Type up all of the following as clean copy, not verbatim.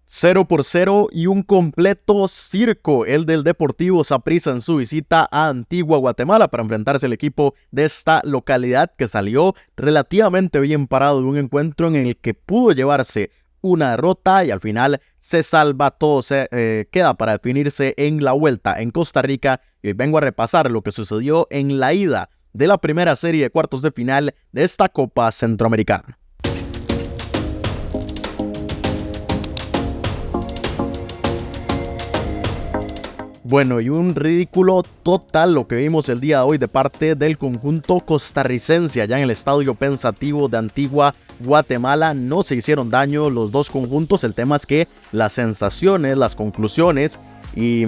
0-0 y un completo circo, el del Deportivo Saprissa en su visita a Antigua Guatemala para enfrentarse al equipo de esta localidad que salió relativamente bien parado de un encuentro en el que pudo llevarse una derrota y al final se salva, todo se queda para definirse en la vuelta en Costa Rica. Y hoy vengo a repasar lo que sucedió en la ida de la primera serie de cuartos de final de esta Copa Centroamericana. Bueno, y un ridículo total lo que vimos el día de hoy de parte del conjunto costarricense allá en el Estadio Pensativo de Antigua Guatemala. No se hicieron daño los dos conjuntos, el tema es que las sensaciones, las conclusiones y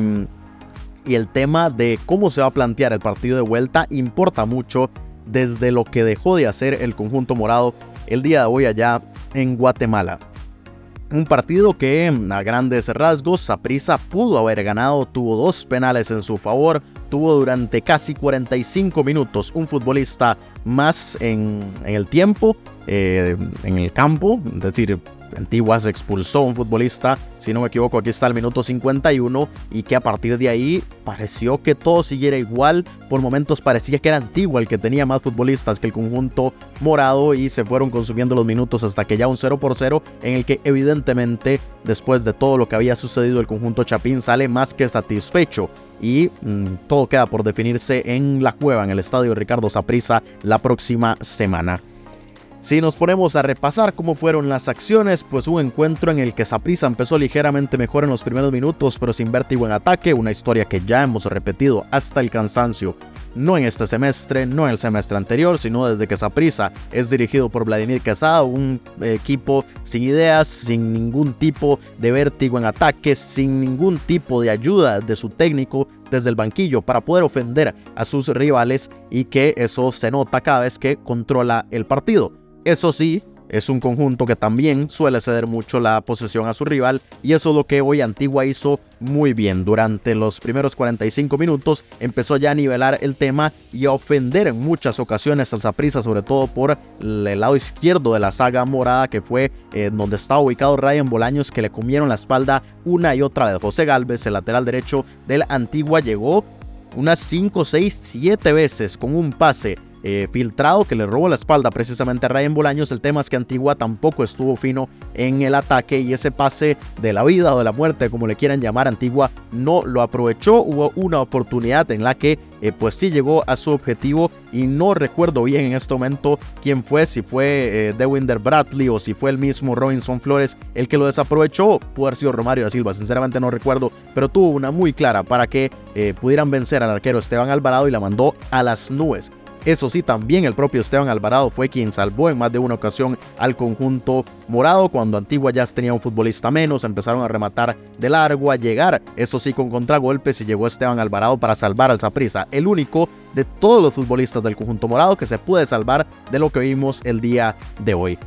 el tema de cómo se va a plantear el partido de vuelta importa mucho desde lo que dejó de hacer el conjunto morado el día de hoy allá en Guatemala. Un partido que a grandes rasgos Saprissa pudo haber ganado, tuvo dos penales en su favor, tuvo durante casi 45 minutos un futbolista más en el tiempo, en el campo, es decir, Antigua se expulsó a un futbolista, si no me equivoco aquí está el minuto 51, y que a partir de ahí pareció que todo siguiera igual. Por momentos parecía que era Antigua el que tenía más futbolistas que el conjunto morado y se fueron consumiendo los minutos hasta que ya un 0-0 en el que evidentemente después de todo lo que había sucedido el conjunto Chapín sale más que satisfecho y todo queda por definirse en la cueva en el estadio Ricardo Saprissa la próxima semana. Si nos ponemos a repasar cómo fueron las acciones, pues un encuentro en el que Saprissa empezó ligeramente mejor en los primeros minutos, pero sin vértigo en ataque, una historia que ya hemos repetido hasta el cansancio, no en este semestre, no en el semestre anterior, sino desde que Saprissa es dirigido por Vladimir Quesada, un equipo sin ideas, sin ningún tipo de vértigo en ataque, sin ningún tipo de ayuda de su técnico desde el banquillo para poder ofender a sus rivales y que eso se nota cada vez que controla el partido. Eso sí, es un conjunto que también suele ceder mucho la posesión a su rival y eso es lo que hoy Antigua hizo muy bien. Durante los primeros 45 minutos empezó ya a nivelar el tema y a ofender en muchas ocasiones al Saprissa, sobre todo por el lado izquierdo de la saga morada, que fue donde estaba ubicado Ryan Bolaños, que le comieron la espalda una y otra vez. José Galvez, el lateral derecho del Antigua, llegó unas 5, 6, 7 veces con un pase filtrado que le robó la espalda precisamente a Ryan Bolaños. El tema es que Antigua tampoco estuvo fino en el ataque y ese pase de la vida o de la muerte, como le quieran llamar, Antigua no lo aprovechó. Hubo una oportunidad en la que pues sí llegó a su objetivo y no recuerdo bien en este momento quién fue, si fue Dewinder Bradley o si fue el mismo Robinson Flores el que lo desaprovechó. Pudo haber sido Romario da Silva, sinceramente no recuerdo, pero tuvo una muy clara para que pudieran vencer al arquero Esteban Alvarado y la mandó a las nubes. Eso sí, también el propio Esteban Alvarado fue quien salvó en más de una ocasión al conjunto morado. Cuando Antigua ya tenía un futbolista menos, empezaron a rematar de largo, a llegar, eso sí, con contragolpes, y llegó Esteban Alvarado para salvar al Saprissa, el único de todos los futbolistas del conjunto morado que se puede salvar de lo que vimos el día de hoy.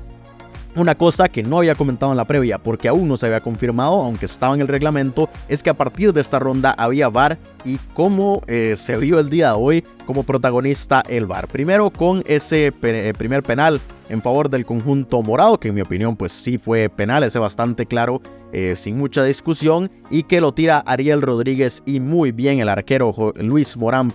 Una cosa que no había comentado en la previa porque aún no se había confirmado, aunque estaba en el reglamento, es que a partir de esta ronda había VAR y cómo se vio el día de hoy como protagonista el VAR. Primero con ese primer penal en favor del conjunto morado, que en mi opinión pues sí fue penal, ese bastante claro, sin mucha discusión, y que lo tira Ariel Rodríguez y muy bien el arquero Luis Morán,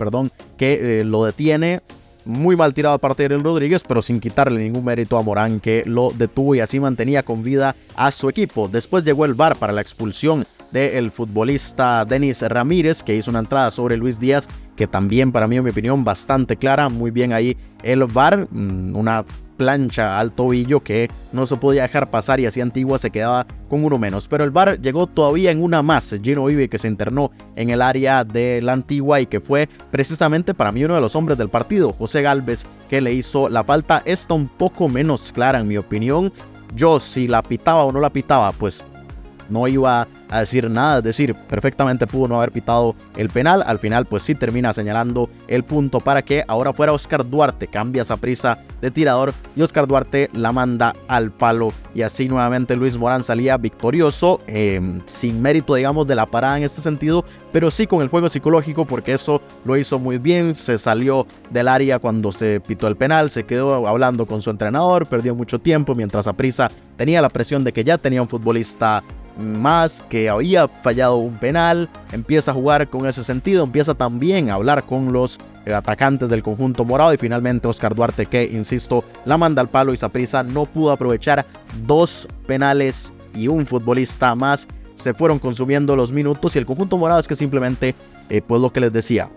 que lo detiene. Muy mal tirado de parte de Ariel Rodríguez, pero sin quitarle ningún mérito a Morán, que lo detuvo y así mantenía con vida a su equipo. Después llegó el VAR para la expulsión del futbolista Denis Ramírez, que hizo una entrada sobre Luis Díaz, que también para mí, en mi opinión, bastante clara. Muy bien ahí el VAR, una plancha al tobillo que no se podía dejar pasar y así Antigua se quedaba con uno menos. Pero el VAR llegó todavía en una más. Gino Ibe, que se internó en el área de la Antigua y que fue precisamente para mí uno de los hombres del partido, José Galvez, que le hizo la falta. Esta un poco menos clara en mi opinión. Yo, si la pitaba o no la pitaba, pues no iba a decir nada, es decir, perfectamente pudo no haber pitado el penal. Al final pues sí termina señalando el punto para que ahora fuera Oscar Duarte, cambia Saprissa de tirador y Oscar Duarte la manda al palo y así nuevamente Luis Morán salía victorioso, sin mérito digamos de la parada en este sentido, pero sí con el juego psicológico, porque eso lo hizo muy bien. Se salió del área cuando se pitó el penal, se quedó hablando con su entrenador, perdió mucho tiempo mientras Saprissa tenía la presión de que ya tenía un futbolista más que había fallado un penal, empieza a jugar con ese sentido, empieza también a hablar con los atacantes del conjunto morado y finalmente Oscar Duarte, que insisto, la manda al palo y Saprissa no pudo aprovechar 2 penales y un futbolista más. Se fueron consumiendo los minutos y el conjunto morado es que simplemente, pues lo que les decía,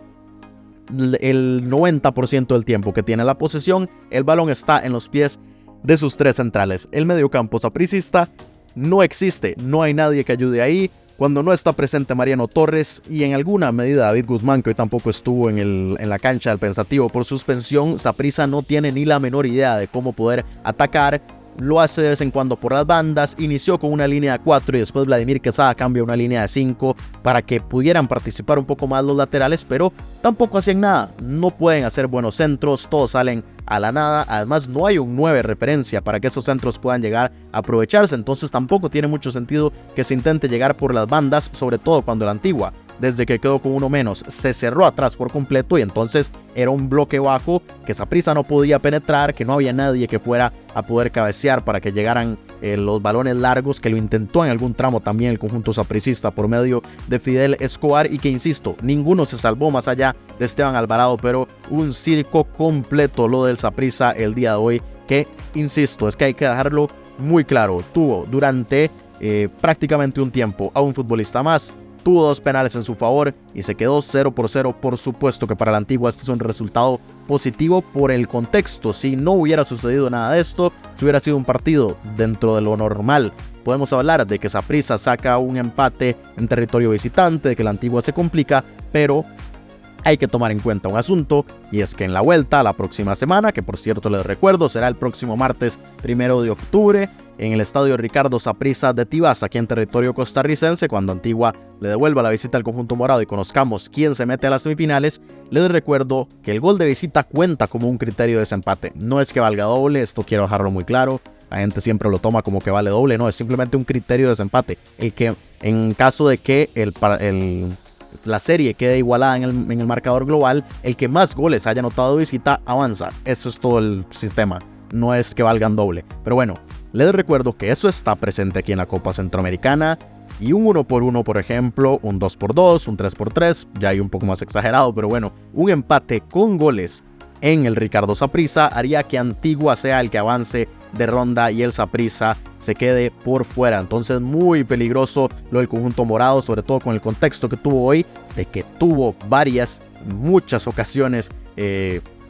el 90% del tiempo que tiene la posesión, el balón está en los pies de sus 3 centrales. El mediocampo sapricista no existe, no hay nadie que ayude ahí. Cuando no está presente Mariano Torres y en alguna medida David Guzmán, que hoy tampoco estuvo en la cancha del Pensativo por suspensión, Saprissa no tiene ni la menor idea de cómo poder atacar. Lo hace de vez en cuando por las bandas, inició con una línea de 4 y después Vladimir Quesada cambia a una línea de 5 para que pudieran participar un poco más los laterales, pero tampoco hacían nada, no pueden hacer buenos centros, todos salen a la nada, además no hay un 9 referencia para que esos centros puedan llegar a aprovecharse, entonces tampoco tiene mucho sentido que se intente llegar por las bandas, sobre todo cuando la Antigua, desde que quedó con uno menos, se cerró atrás por completo y entonces era un bloque bajo que Saprissa no podía penetrar, que no había nadie que fuera a poder cabecear para que llegaran los balones largos, que lo intentó en algún tramo también el conjunto sapricista por medio de Fidel Escobar y que insisto, ninguno se salvó más allá de Esteban Alvarado, pero un circo completo lo del Saprissa el día de hoy, que insisto, es que hay que dejarlo muy claro, tuvo durante prácticamente un tiempo a un futbolista más, tuvo 2 penales en su favor y se quedó 0-0. Por supuesto que para la Antigua este es un resultado positivo por el contexto. Si no hubiera sucedido nada de esto, si hubiera sido un partido dentro de lo normal, podemos hablar de que Saprissa saca un empate en territorio visitante, de que la Antigua se complica, pero hay que tomar en cuenta un asunto, y es que en la vuelta la próxima semana, que por cierto les recuerdo será el próximo martes 1 de octubre, en el estadio Ricardo Saprissa de Tibás, aquí en territorio costarricense, cuando Antigua le devuelva la visita al conjunto morado y conozcamos quién se mete a las semifinales, les recuerdo que el gol de visita cuenta como un criterio de desempate. No es que valga doble, esto quiero dejarlo muy claro, la gente siempre lo toma como que vale doble, no, es simplemente un criterio de desempate, el que en caso de que la serie quede igualada en el marcador global, el que más goles haya anotado de visita avanza. Eso es todo el sistema, no es que valgan doble. Pero bueno, les recuerdo que eso está presente aquí en la Copa Centroamericana y un 1-1, por ejemplo, un 2-2, un 3-3, ya hay un poco más exagerado, pero bueno, un empate con goles en el Ricardo Saprissa haría que Antigua sea el que avance de ronda y el Saprissa se quede por fuera. Entonces muy peligroso lo del conjunto morado, sobre todo con el contexto que tuvo hoy, de que tuvo muchas ocasiones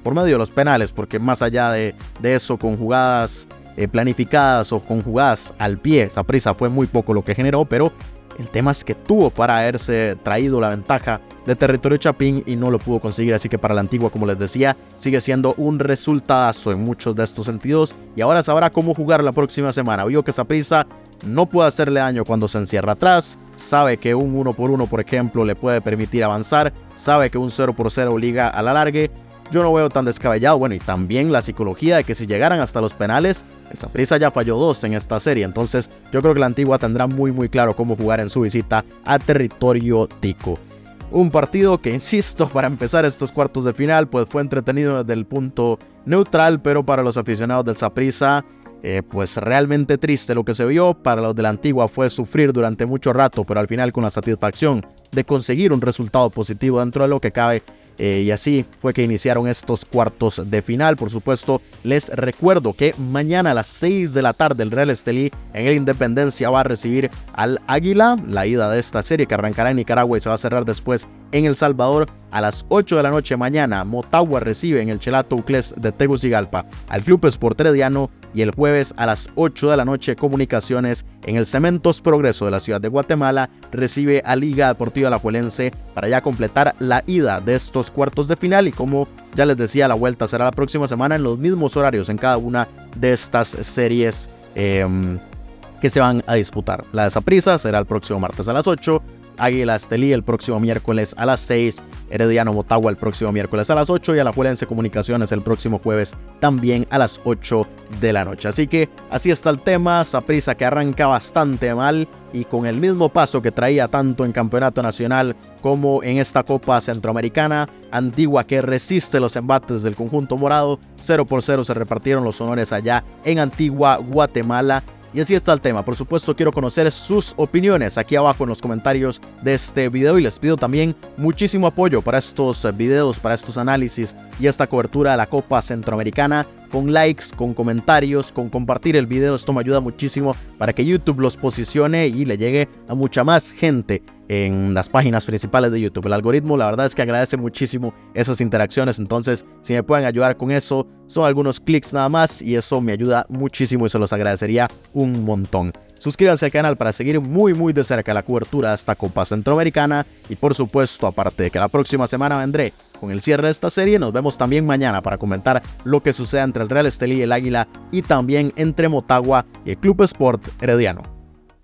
por medio de los penales, porque más allá de eso, con jugadas planificadas o con jugadas al pie, Saprissa fue muy poco lo que generó, pero el tema es que tuvo para haberse traído la ventaja de territorio Chapín y no lo pudo conseguir, así que para la Antigua, como les decía, sigue siendo un resultadazo en muchos de estos sentidos y ahora sabrá cómo jugar la próxima semana. Vio que Saprissa no puede hacerle daño cuando se encierra atrás, sabe que un 1-1, por ejemplo, le puede permitir avanzar, sabe que un 0-0 liga a la largue. Yo no veo tan descabellado, bueno, y también la psicología de que si llegaran hasta los penales, el Saprissa ya falló 2 en esta serie, entonces yo creo que la Antigua tendrá muy claro cómo jugar en su visita a territorio tico. Un partido que, insisto, para empezar estos cuartos de final, pues fue entretenido desde el punto neutral, pero para los aficionados del Saprissa, pues realmente triste lo que se vio. Para los de la Antigua fue sufrir durante mucho rato, pero al final con la satisfacción de conseguir un resultado positivo dentro de lo que cabe. Y así fue que iniciaron estos cuartos de final. Por supuesto, les recuerdo que mañana a las 6 de la tarde el Real Estelí en el Independencia va a recibir al Águila. La ida de esta serie que arrancará en Nicaragua y se va a cerrar después en El Salvador. A las 8 de la noche mañana, Motagua recibe en el Chelato Uclés de Tegucigalpa al Club Sport Herediano. Y el jueves a las 8 de la noche, Comunicaciones en el Cementos Progreso de la ciudad de Guatemala recibe a Liga Deportiva Alajuelense para ya completar la ida de estos cuartos de final. Y como ya les decía, la vuelta será la próxima semana en los mismos horarios en cada una de estas series que se van a disputar. La de Saprissa será el próximo martes a las 8. Águila Estelí el próximo miércoles a las 6, Herediano Motagua el próximo miércoles a las 8 y Alajuelense Comunicaciones el próximo jueves también a las 8 de la noche. Así que así está el tema, Saprissa que arranca bastante mal y con el mismo paso que traía tanto en Campeonato Nacional como en esta Copa Centroamericana. Antigua que resiste los embates del conjunto morado, 0-0 se repartieron los honores allá en Antigua, Guatemala. Y así está el tema. Por supuesto, quiero conocer sus opiniones aquí abajo en los comentarios de este video y les pido también muchísimo apoyo para estos videos, para estos análisis y esta cobertura de la Copa Centroamericana, con likes, con comentarios, con compartir el video. Esto me ayuda muchísimo para que YouTube los posicione y le llegue a mucha más gente en las páginas principales de YouTube. El algoritmo, la verdad es que agradece muchísimo esas interacciones, entonces si me pueden ayudar con eso, son algunos clics nada más y eso me ayuda muchísimo y se los agradecería un montón. Suscríbanse al canal para seguir muy de cerca la cobertura de esta Copa Centroamericana y por supuesto, aparte de que la próxima semana vendré con el cierre de esta serie, nos vemos también mañana para comentar lo que suceda entre el Real Estelí y el Águila y también entre Motagua y el Club Sport Herediano.